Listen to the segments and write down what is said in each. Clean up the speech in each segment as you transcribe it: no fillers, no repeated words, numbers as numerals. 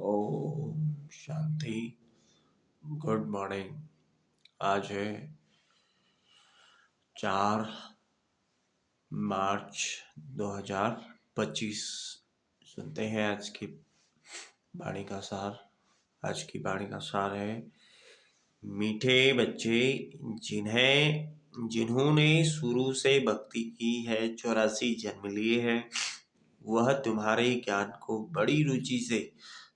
Om Shanti. Good morning. आज है 4 मार्च 2025। सुनते हैं आज की वाणी का सार। आज की वाणी का सार है, मीठे बच्चे जिन्होंने शुरू से भक्ति की है, 84 जन्म लिए हैं, वह तुम्हारे ज्ञान को बड़ी रुचि से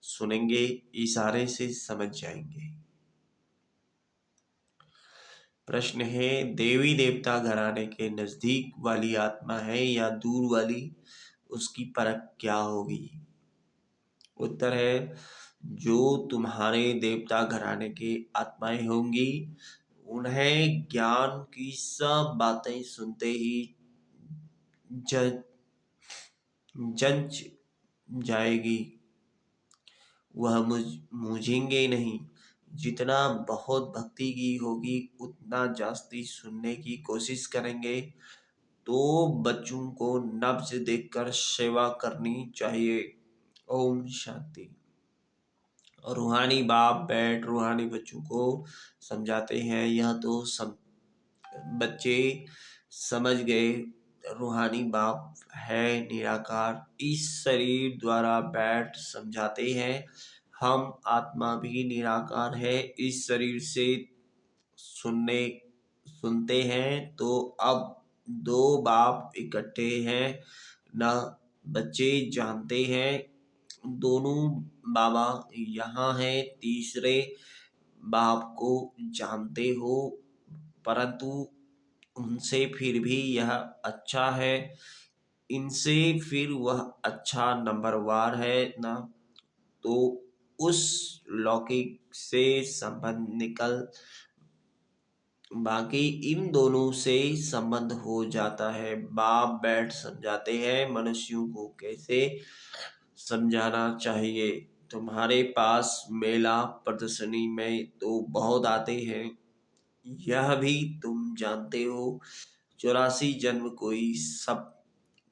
सुनेंगे, इशारे से समझ जाएंगे। प्रश्न है, देवी देवता घराने के नजदीक वाली आत्मा है या दूर वाली, उसकी परख क्या होगी? उत्तर है, जो तुम्हारे देवता घराने की आत्माएं होंगी, उन्हें ज्ञान की सब बातें सुनते ही जंच जाएगी। वह मूझेंगे नहीं। जितना बहुत भक्ति की होगी उतना जास्ती सुनने की कोशिश करेंगे। तो बच्चों को नब्ज देखकर सेवा करनी चाहिए। ओम शांति। रूहानी बाप बैठ रूहानी बच्चों को समझाते हैं। यह तो बच्चे समझ गए, रूहानी बाप है निराकार। इस शरीर द्वारा बैठ समझाते हैं, हम आत्मा भी निराकार है। इस शरीर से सुनते हैं तो अब दो बाप इकट्ठे हैं न, बच्चे जानते हैं दोनों बाबा यहाँ हैं। तीसरे बाप को जानते हो, परंतु उनसे फिर भी यह अच्छा है, इनसे फिर वह अच्छा नंबरवार है ना। तो उस लौकिक से संबंध निकल, बाकी इन दोनों से संबंध हो जाता है। बाप बैठ समझाते हैं मनुष्यों को कैसे समझाना चाहिए। तुम्हारे पास मेला प्रदर्शनी में तो बहुत आते हैं, यह भी तुम जानते हो। 84 जन्म कोई सब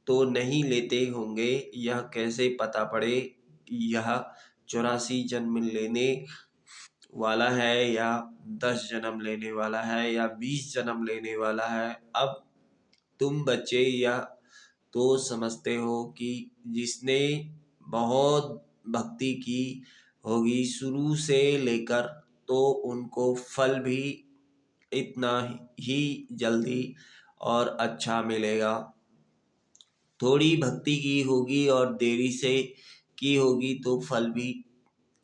तो नहीं लेते होंगे। यह कैसे पता पड़े कि यह 84 जन्म लेने वाला है या 10 जन्म लेने वाला है या 20 जन्म लेने वाला है? अब तुम बच्चे यह तो समझते हो कि जिसने बहुत भक्ति की होगी शुरू से लेकर, तो उनको फल भी इतना ही जल्दी और अच्छा मिलेगा। थोड़ी भक्ति की होगी और देरी से की होगी तो फल भी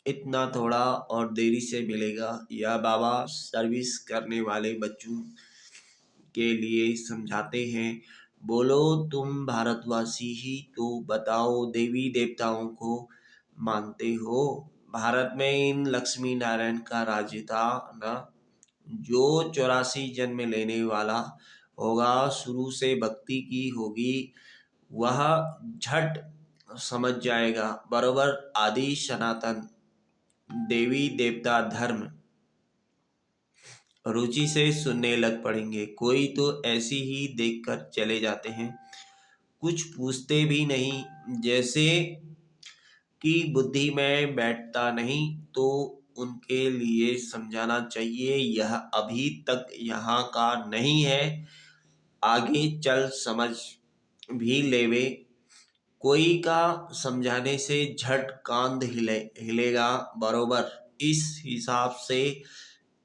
इतना थोड़ा और देरी से मिलेगा। यह बाबा सर्विस करने वाले बच्चों के लिए समझाते हैं। बोलो, तुम भारतवासी ही तो बताओ, देवी देवताओं को मानते हो? भारत में इन लक्ष्मी नारायण का राज्य था ना। जो 84 जन्म लेने वाला होगा, शुरू से भक्ति की होगी, वह झट समझ जाएगा। बरोबर आदि सनातन देवी देवता धर्म रुचि से सुनने लग पड़ेंगे। कोई तो ऐसी ही देखकर चले जाते हैं, कुछ पूछते भी नहीं, जैसे कि बुद्धि में बैठता नहीं। तो उनके लिए समझाना चाहिए, यह अभी तक यहाँ का नहीं है, आगे चल समझ भी लेवे। कोई का समझाने से झट कांध हिलेगा। बरोबर इस हिसाब से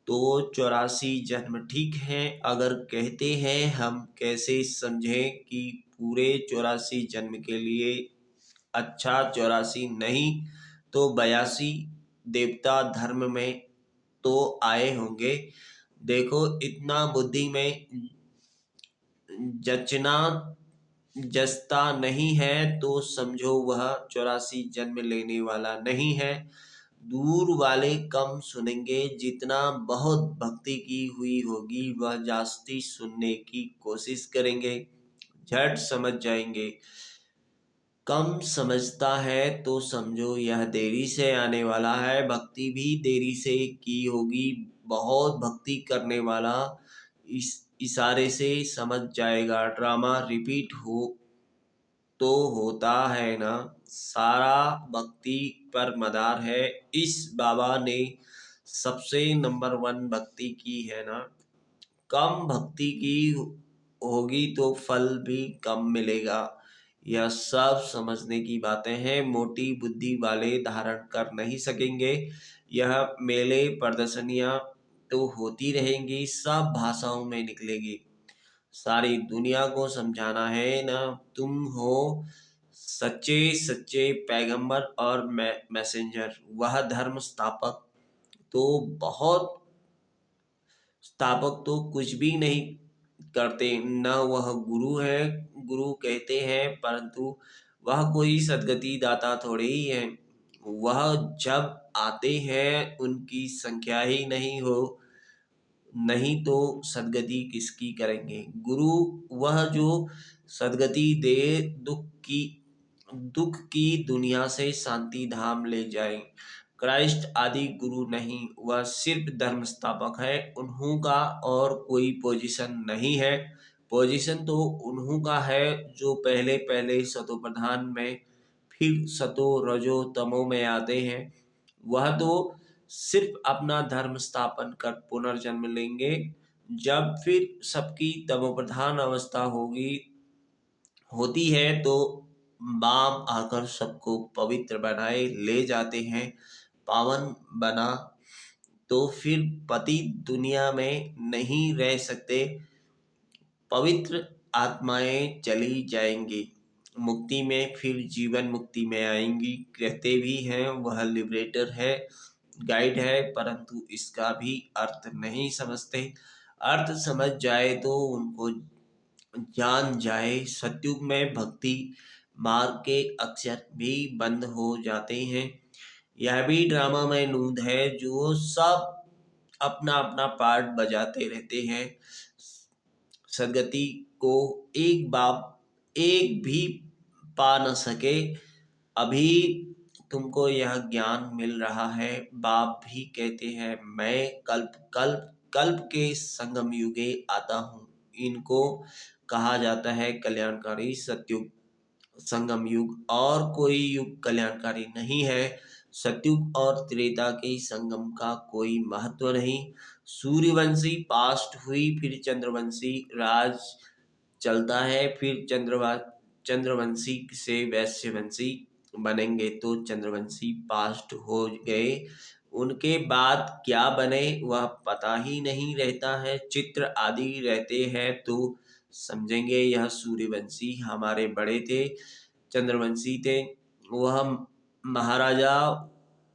तो 84 जन्म ठीक है। अगर कहते हैं हम कैसे समझें कि पूरे 84 जन्म के लिए अच्छा 84 नहीं तो 82 देवता धर्म में तो आए होंगे। देखो, इतना बुद्धि में जचना जचता नहीं है तो समझो वह 84 जन्म लेने वाला नहीं है। दूर वाले कम सुनेंगे, जितना बहुत भक्ति की हुई होगी वह जास्ती सुनने की कोशिश करेंगे, झट समझ जाएंगे। कम समझता है तो समझो यह देरी से आने वाला है, भक्ति भी देरी से की होगी। बहुत भक्ति करने वाला इस इशारे से समझ जाएगा। ड्रामा रिपीट हो तो होता है ना, सारा भक्ति पर मदार है। इस बाबा ने सबसे नंबर वन भक्ति की है ना। कम भक्ति की होगी तो फल भी कम मिलेगा। यह सब समझने की बातें हैं, मोटी बुद्धि वाले धारण कर नहीं सकेंगे। यह मेले प्रदर्शनियां तो होती रहेंगी, सब भाषाओं में निकलेगी। सारी दुनिया को समझाना है ना। तुम हो सच्चे सच्चे पैगंबर और मैसेंजर। वह धर्म तो बहुत स्थापक तो कुछ भी नहीं करते, न वह गुरु है। गुरु कहते हैं, परंतु वह कोई सदगति दाता थोड़े ही है। वह जब आते हैं उनकी संख्या ही नहीं हो, नहीं तो सदगति किसकी करेंगे। गुरु वह जो सदगति दे, दुख की दुनिया से शांति धाम ले जाए। क्राइस्ट आदि गुरु नहीं, वह सिर्फ धर्म स्थापक है। उन्हों का और कोई पोजीशन नहीं है। पोजीशन तो उन्हों का है जो पहले पहले सतो प्रधान में, फिर सतो रजो तमो में आते हैं। वह तो सिर्फ अपना धर्म स्थापन कर पुनर्जन्म लेंगे। जब फिर सबकी तमोप्रधान अवस्था होती है तो बाम आकर सबको पवित्र बनाए ले जाते हैं। पावन बना तो फिर पति दुनिया में नहीं रह सकते। पवित्र आत्माएं चली जाएंगी मुक्ति में, फिर जीवन मुक्ति में आएंगी। कहते भी हैं वह लिबरेटर है, गाइड है, परंतु इसका भी अर्थ नहीं समझते। अर्थ समझ जाए तो उनको जान जाए। सतयुग में भक्ति मार्ग के अक्षर भी बंद हो जाते हैं। यह भी ड्रामा में नूंद है जो सब अपना अपना पार्ट बजाते रहते हैं। सदगति को एक भी पा न सके। अभी तुमको यह ज्ञान मिल रहा है। बाप भी कहते हैं मैं कल्प कल्प कल्प के संगम युगे आता हूँ। इनको कहा जाता है कल्याणकारी सतयुग। संगम युग और कोई युग कल्याणकारी नहीं है। सतयुग और त्रेता के संगम का कोई महत्व नहीं। सूर्यवंशी पास्ट हुई, फिर चंद्रवंशी राज चलता है, फिर चंद्रवंशी से वैश्यवंशी बनेंगे तो चंद्रवंशी पास्ट हो गए। उनके बाद क्या बने वह पता ही नहीं रहता है। चित्र आदि रहते हैं तो समझेंगे यह सूर्यवंशी हमारे बड़े थे, चंद्रवंशी थे। वह महाराजा,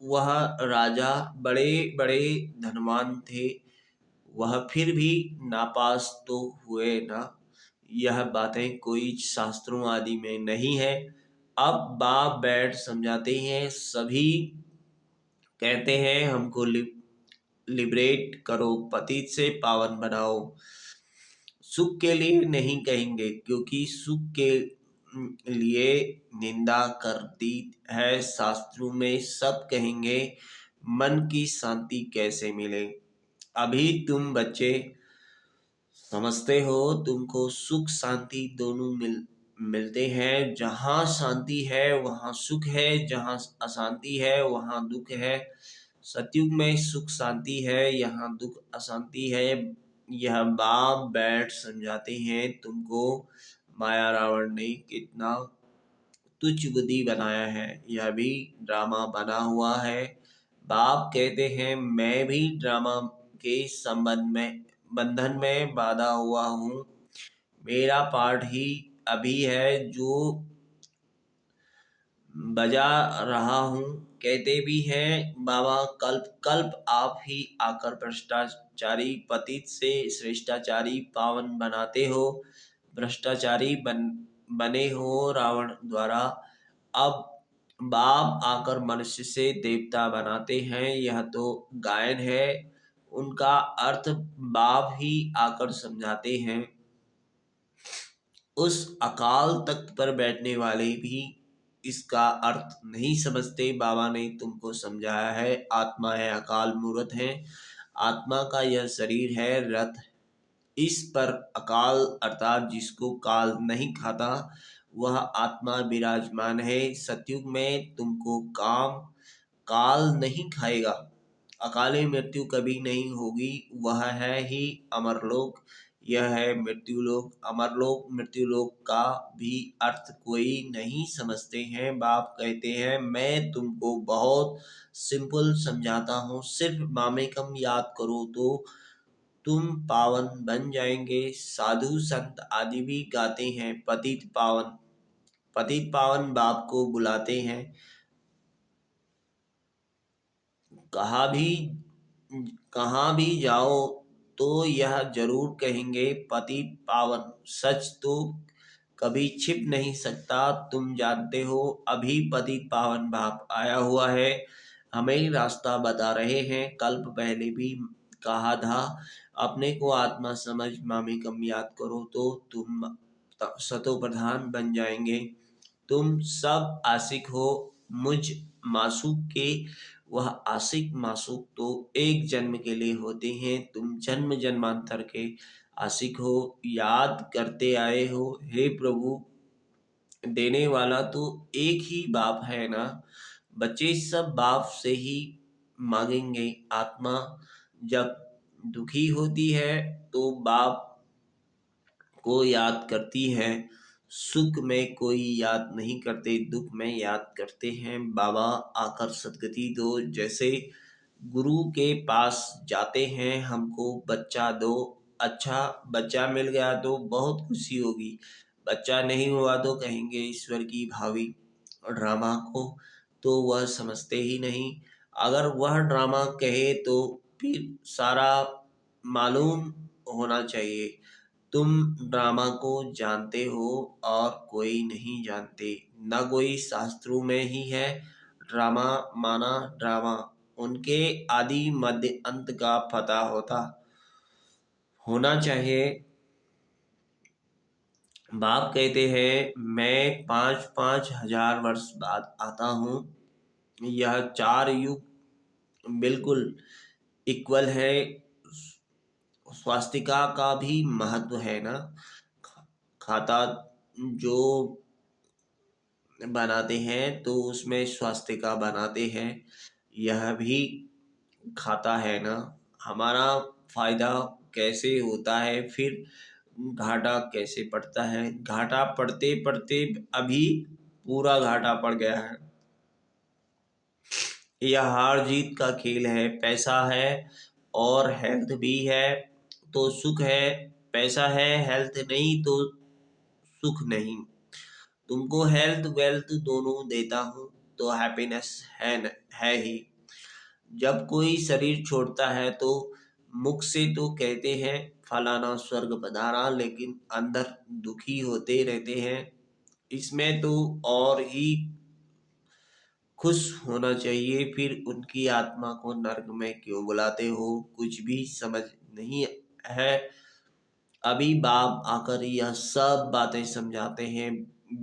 वह राजा बड़े बड़े धनवान थे। वह फिर भी नापास तो हुए ना। यह बातें कोई शास्त्रों आदि में नहीं है। अब बाप बैठ समझाते हैं। सभी कहते हैं हमको लिबरेट करो, पतित से पावन बनाओ। सुख के लिए नहीं कहेंगे, क्योंकि सुख के लिए निंदा कर दी है शास्त्रों में। सब कहेंगे मन की शांति कैसे मिले। अभी तुम बच्चे समझते हो, तुमको सुख शांति दोनों मिलते हैं। जहाँ शांति है वहाँ सुख है, जहाँ अशांति है वहाँ दुख है। सतयुग में सुख शांति है, यहाँ दुख अशांति है। यह बाप बैठ समझाते हैं तुमको। माया रावण ने कितना तुच्छ बुद्धि बनाया है, यह भी ड्रामा बना हुआ है। बाप कहते हैं मैं भी ड्रामा के बंधन में बांधा हुआ हूँ। मेरा पार्ट ही अभी है जो बजा रहा हूँ। कहते भी हैं बाबा कल्प कल्प आप ही आकर भ्रष्टाचारी पतित से श्रेष्ठाचारी पावन बनाते हो। भ्रष्टाचारी बने हो रावण द्वारा। अब बाप आकर मनुष्य से देवता बनाते हैं। यह तो गायन है, उनका अर्थ बाप ही आकर समझाते हैं। उस अकाल तख्त पर बैठने वाले भी इसका अर्थ नहीं समझते। बाबा ने तुमको समझाया है आत्मा है अकाल मूर्त है। आत्मा का यह शरीर है रथ। इस पर अकाल अर्थात जिसको काल नहीं खाता वह आत्मा विराजमान है। सतयुग में तुमको काम काल नहीं खाएगा। अकाली मृत्यु कभी नहीं होगी। वह है ही अमरलोक। यह है मृत्युलोक। अमरलोक मृत्युलोक का भी अर्थ कोई नहीं समझते हैं। बाप कहते हैं मैं तुमको बहुत सिंपल समझाता हूँ, सिर्फ मामेकम याद करो तो तुम पावन बन जाएंगे। साधु संत आदि भी गाते हैं पतित पावन। पतित पावन बाप को बुलाते हैं। कहाँ भी कहाँ भी जाओ तो यह जरूर कहेंगे पतित पावन। सच तो कभी छिप नहीं सकता। तुम जानते हो अभी पतित पावन बाप आया हुआ है, हमें रास्ता बता रहे हैं। कल्प पहले भी कहा था अपने को आत्मा समझ मामेकम याद करो तो तुम सतो प्रधान बन जाएंगे। तुम सब आशिक हो मुझ मासूक के। वह आशिक मासूक तो एक जन्म के लिए होते हैं। तुम जन्म जन्मांतर के आशिक हो, याद करते आए हो। हे प्रभु, देने वाला तो एक ही बाप है ना। बच्चे सब बाप से ही मांगेंगे। आत्मा जब दुखी होती है तो बाप को याद करती है। सुख में कोई याद नहीं करते, दुख में याद करते हैं। बाबा आकर सदगति दो। जैसे गुरु के पास जाते हैं, हमको बच्चा दो। अच्छा बच्चा मिल गया तो बहुत खुशी होगी। बच्चा नहीं हुआ तो कहेंगे ईश्वर की भावी ड्रामा को, तो वह समझते ही नहीं। अगर वह ड्रामा कहे तो फिर सारा मालूम होना चाहिए। तुम ड्रामा को जानते हो और कोई नहीं जानते। न कोई शास्त्रों में ही है ड्रामा माना ड्रामा। उनके आदि मध्य अंत का पता होना चाहिए। बाप कहते हैं मैं 5,000 वर्ष बाद आता हूँ। यह 4 युग बिल्कुल इक्वल है। स्वास्तिका का भी महत्व है ना। खाता जो बनाते हैं तो उसमें स्वास्तिका बनाते हैं। यह भी खाता है ना। हमारा फायदा कैसे होता है, फिर घाटा कैसे पड़ता है। घाटा पड़ते पड़ते अभी पूरा घाटा पड़ गया है। यह हार जीत का खेल है। पैसा है और हेल्थ भी है तो सुख है। पैसा है हेल्थ नहीं तो सुख नहीं। तुमको हेल्थ वेल्थ दोनों देता हूँ तो हैप्पीनेस है ही। जब कोई शरीर छोड़ता है तो मुख से तो कहते हैं फलाना स्वर्ग पधारा, लेकिन अंदर दुखी होते रहते हैं। इसमें तो और ही खुश होना चाहिए। फिर उनकी आत्मा को नरक में क्यों बुलाते हो, कुछ भी समझ नहीं है। अभी बाप आकर यह सब बातें समझाते हैं।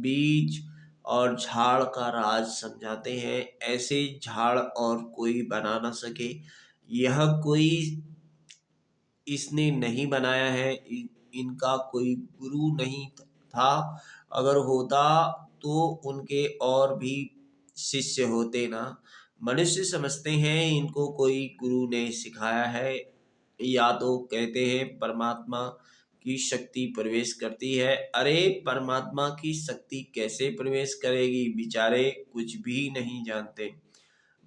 बीज और झाड़ का राज समझाते हैं। ऐसे झाड़ और कोई बना ना सके। यह कोई इसने नहीं बनाया है। इनका कोई गुरु नहीं था। अगर होता तो उनके और भी शिष्य होते ना। मनुष्य समझते हैं इनको कोई गुरु ने सिखाया है, या तो कहते हैं परमात्मा की शक्ति प्रवेश करती है। अरे परमात्मा की शक्ति कैसे प्रवेश करेगी, बेचारे कुछ भी नहीं जानते।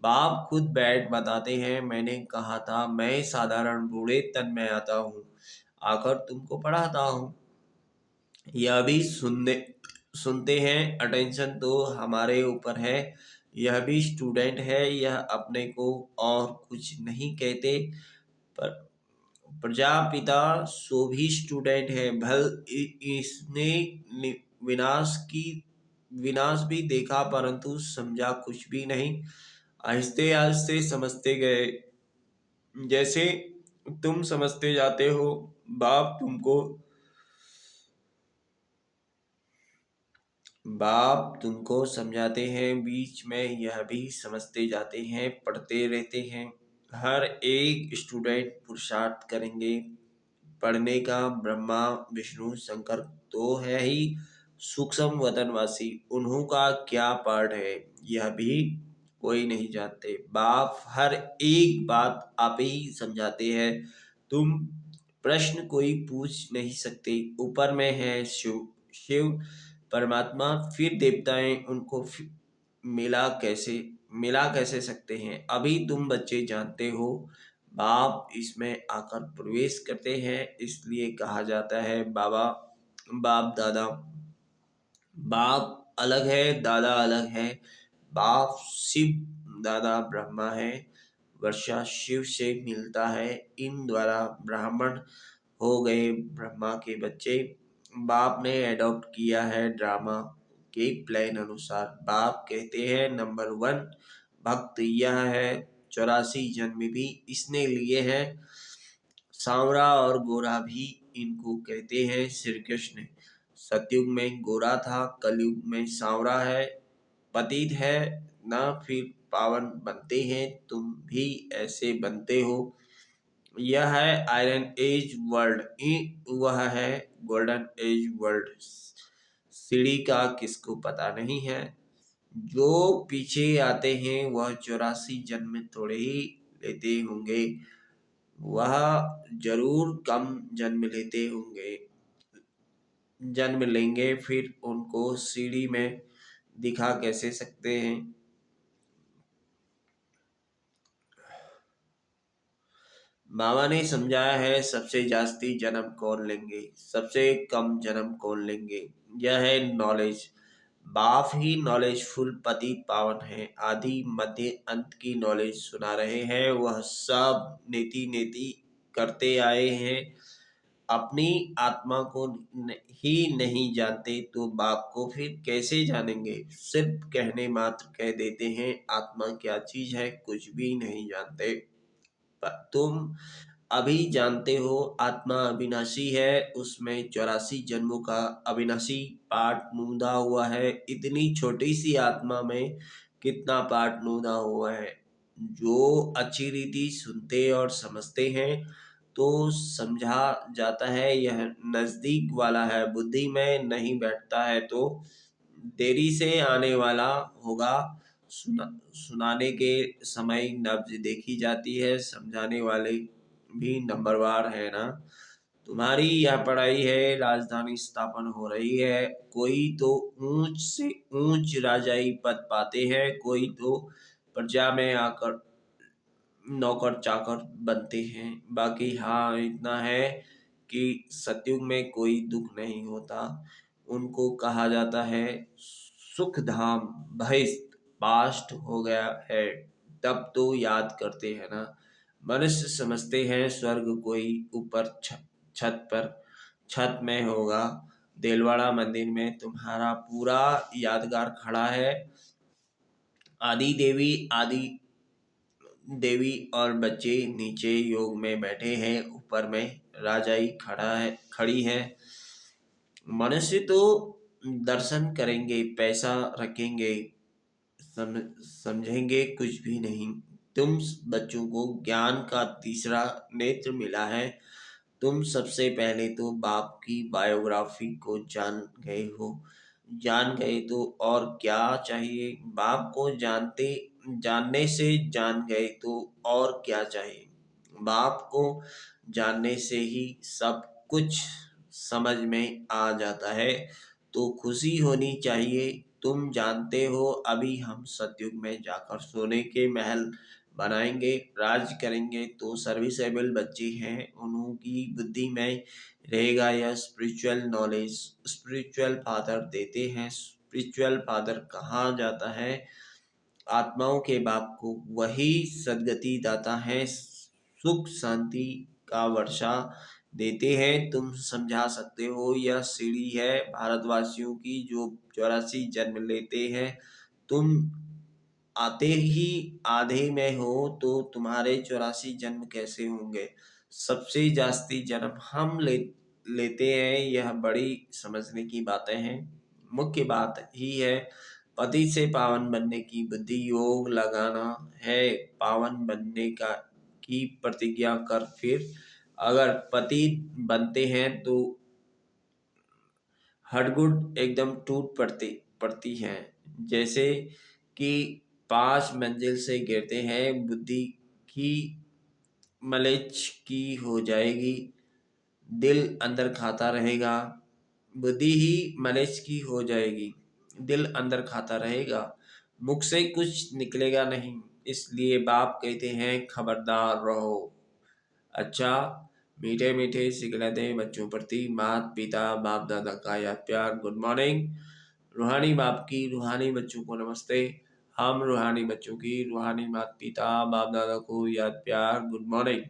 बाप खुद बैठ बताते हैं मैंने कहा था मैं साधारण बूढ़े तन में आता हूँ, आकर तुमको पढ़ाता हूँ। यह भी सुनते हैं। अटेंशन तो हमारे ऊपर है। यह भी स्टूडेंट है। यह अपने को और कुछ नहीं कहते, पर प्रजापिता सो भी स्टूडेंट है। इसने विनाश भी देखा परंतु समझा कुछ भी नहीं। आहिस्ते आहिस्ते समझते गए। जैसे तुम समझते जाते हो बाप तुमको समझाते हैं। बीच में यह भी समझते जाते हैं, पढ़ते रहते हैं। हर एक स्टूडेंट पुरुषार्थ करेंगे पढ़ने का। ब्रह्मा विष्णु शंकर तो है ही, सूक्ष्म वतनवासी उन्हों का क्या पार्ट है, यह भी कोई नहीं जानते। बाप हर एक बात आप ही समझाते हैं। तुम प्रश्न कोई पूछ नहीं सकते। ऊपर में है शिव, शिव परमात्मा, फिर देवताएं, उनको मिला कैसे सकते हैं? अभी तुम बच्चे जानते हो। बाप इसमें आकर प्रवेश करते हैं, इसलिए कहा जाता है बाबा, बाप दादा। बाप अलग है, दादा अलग है। बाप शिव, दादा ब्रह्मा है। वर्षा शिव से मिलता है, इन द्वारा ब्राह्मण हो गए ब्रह्मा के बच्चे। बाप ने एडॉप्ट किया है ड्रामा के प्लान अनुसार। बाप कहते हैं नंबर 1 भक्त यह है, 84 जन्म भी इसने लिए हैं। सांवरा और गोरा भी इनको कहते हैं श्री कृष्ण। सतयुग में गोरा था, कलयुग में सांवरा है। पतित है ना, फिर पावन बनते हैं। तुम भी ऐसे बनते हो। यह है आयरन एज वर्ल्ड, वह है गोल्डन एज वर्ल्ड। सीढ़ी का किसको पता नहीं है। जो पीछे आते हैं वह 84 जन्म थोड़े ही लेते होंगे, वह जरूर कम जन्म लेते होंगे, जन्म लेंगे, फिर उनको सीढ़ी में दिखा कैसे सकते हैं। मामा ने समझाया है सबसे जास्ती जन्म कौन लेंगे, सबसे कम जन्म कौन लेंगे। यह है नॉलेज। बाप ही नॉलेजफुल पति पावन है। आदि मध्य अंत की नॉलेज सुना रहे हैं। वह सब नेति नेति करते आए हैं। अपनी आत्मा को ही नहीं जानते तो बाप को फिर कैसे जानेंगे। सिर्फ कहने मात्र कह देते हैं आत्मा क्या चीज है, कुछ भी नहीं जानते। तुम अभी जानते हो आत्मा अविनाशी है, उसमें 84 जन्मों का अविनाशी पार्ट नूंदा हुआ है। इतनी छोटी सी आत्मा में कितना पार्ट नूंदा हुआ है। जो अच्छी रीति सुनते और समझते हैं तो समझा जाता है यह नजदीक वाला है। बुद्धि में नहीं बैठता है तो देरी से आने वाला होगा। सुनाने के समय नब्ज देखी जाती है, समझाने वाले भी नंबरवार है ना। तुम्हारी यह पढ़ाई है, राजधानी स्थापन हो रही है। कोई तो ऊंच से ऊंच राजाई पद पाते हैं, कोई तो प्रजा में आकर नौकर चाकर बनते हैं। बाकी हाँ इतना है कि सतयुग में कोई दुख नहीं होता। उनको कहा जाता है सुख धाम। बहिष्ठ पास्ट हो गया है तब तो याद करते हैं ना। मनुष्य समझते हैं स्वर्ग कोई ऊपर छत पर, छत में होगा। देलवाड़ा मंदिर में तुम्हारा पूरा यादगार खड़ा है। आदि देवी और बच्चे नीचे योग में बैठे हैं, ऊपर में राजाई खड़ी है। मनुष्य तो दर्शन करेंगे, पैसा रखेंगे, समझेंगे कुछ भी नहीं। तुम बच्चों को ज्ञान का तीसरा नेत्र मिला है। तुम सबसे पहले तो बाप की बायोग्राफी को जान गए तो और क्या चाहिए। बाप को जानने से जान गए तो और क्या चाहिए। बाप को जानने से ही सब कुछ समझ में आ जाता है तो खुशी होनी चाहिए। तुम जानते हो अभी हम सतयुग में जाकर सोने के महल बनाएंगे, राज करेंगे। तो सर्विसेबल बच्चे हैं, उन्हों की बुद्धि में रहेगा यह स्पिरिचुअल नॉलेज। स्पिरिचुअल फादर देते हैं। स्पिरिचुअल फादर कहा जाता है आत्माओं के बाप को। वही सदगति दाता है, सुख शांति का वर्षा देते हैं। तुम समझा सकते हो यह सीढ़ी है भारतवासियों की जो 84 जन्म लेते हैं। तुम आते ही आधे में हो तो तुम्हारे 84 जन्म कैसे होंगे। सबसे जास्ती जन्म हम लेते हैं। यह बड़ी समझने की बातें हैं। मुख्य बात ही है पति से पावन बनने की बुद्धि योग लगाना है। पावन बनने का की प्रतिज्ञा कर, फिर अगर पति बनते हैं तो हडगुड एकदम टूट पड़ती पड़ती हैं, जैसे कि 5 मंजिल से गिरते हैं। बुद्धि की मलेच्छ की हो जाएगी, दिल अंदर खाता रहेगा। बुद्धि ही मलेच्छ की हो जाएगी, दिल अंदर खाता रहेगा, मुख से कुछ निकलेगा नहीं। इसलिए बाप कहते हैं खबरदार रहो। अच्छा, मीठे मीठे सिखलाते बच्चों प्रति माता पिता बाप दादा का याद प्यार। Good morning. रूहानी बाप की रूहानी बच्चों को नमस्ते। हम रूहानी बच्चों की रूहानी माता पिता बाप दादा को याद प्यार। Good morning.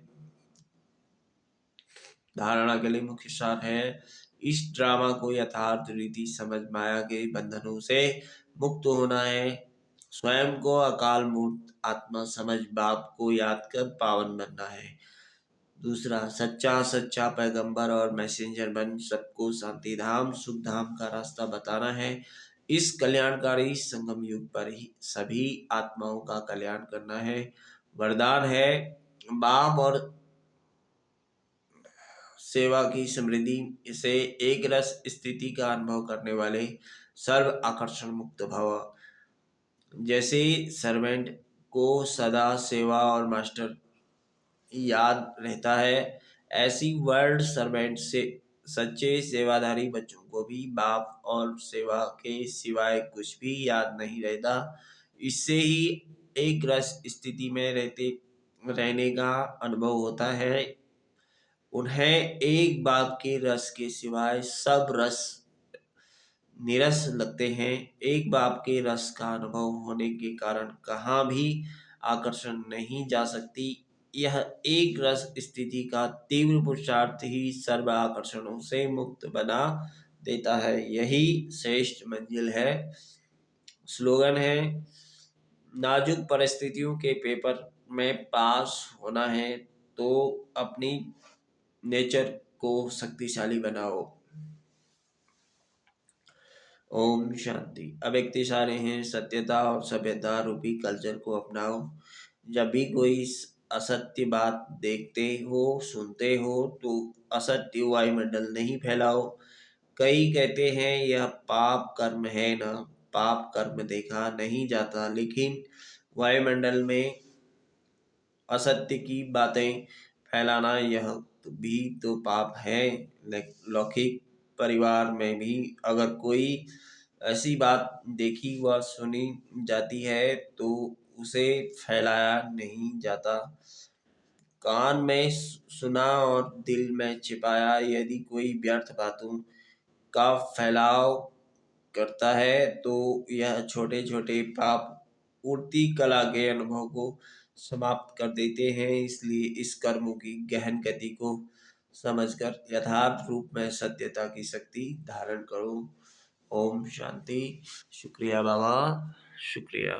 धारणा के लिए मुख्य सार है, इस ड्रामा को यथार्थ रीति समझ माया के बंधनों से मुक्त होना है। स्वयं को अकाल मूर्त आत्मा समझ बाप को याद कर पावन बनना है। दूसरा, सच्चा सच्चा पैगंबर और मैसेंजर बन सबको शांति धाम सुख धाम का रास्ता बताना है। इस कल्याणकारी संगम युग पर ही सभी आत्माओं का कल्याण करना है। वरदान है, बाप और सेवा की समृद्धि से एक रस स्थिति का अनुभव करने वाले सर्व आकर्षण मुक्त भव। जैसे सर्वेंट को सदा सेवा और मास्टर याद रहता है, ऐसी वर्ल्ड सर्वेंट से सच्चे सेवाधारी बच्चों को भी बाप और सेवा के सिवाय कुछ भी याद नहीं रहता। इससे ही एक रस स्थिति में रहने का अनुभव होता है। उन्हें एक बाप के रस के सिवाय सब रस नीरस लगते हैं। एक बाप के रस का अनुभव होने के कारण कहाँ भी आकर्षण नहीं जा सकती। यह एक रस स्थिति का तीव्र पुरुषार्थ ही सर्व आकर्षणों से मुक्त बना देता है। यही श्रेष्ठ मंजिल है। स्लोगन है, नाजुक परिस्थितियों के पेपर में पास होना है तो अपनी नेचर को शक्तिशाली बनाओ। ओम शांति। अब एक इशारे हैं, सत्यता और सभ्यता रूपी कल्चर को अपनाओ। जब भी कोई असत्य बात देखते हो सुनते हो तो असत्य वायुमंडल नहीं फैलाओ। कई कहते हैं यह पाप कर्म है ना, पाप कर्म देखा नहीं जाता, लेकिन वायुमंडल में असत्य की बातें फैलाना यह भी तो पाप है। लौकिक परिवार में भी अगर कोई ऐसी बात देखी व सुनी जाती है तो उसे फैलाया नहीं जाता। कान में सुना और दिल में छिपाया यदि कोई व्यर्थ बातों का फैलाव करता है तो यह छोटे छोटे पाप उड़ती कला के अनुभव को समाप्त कर देते हैं। इसलिए इस कर्मों की गहन गति को समझकर यथार्थ रूप में सत्यता की शक्ति धारण करो। ओम शांति। शुक्रिया बाबा, शुक्रिया।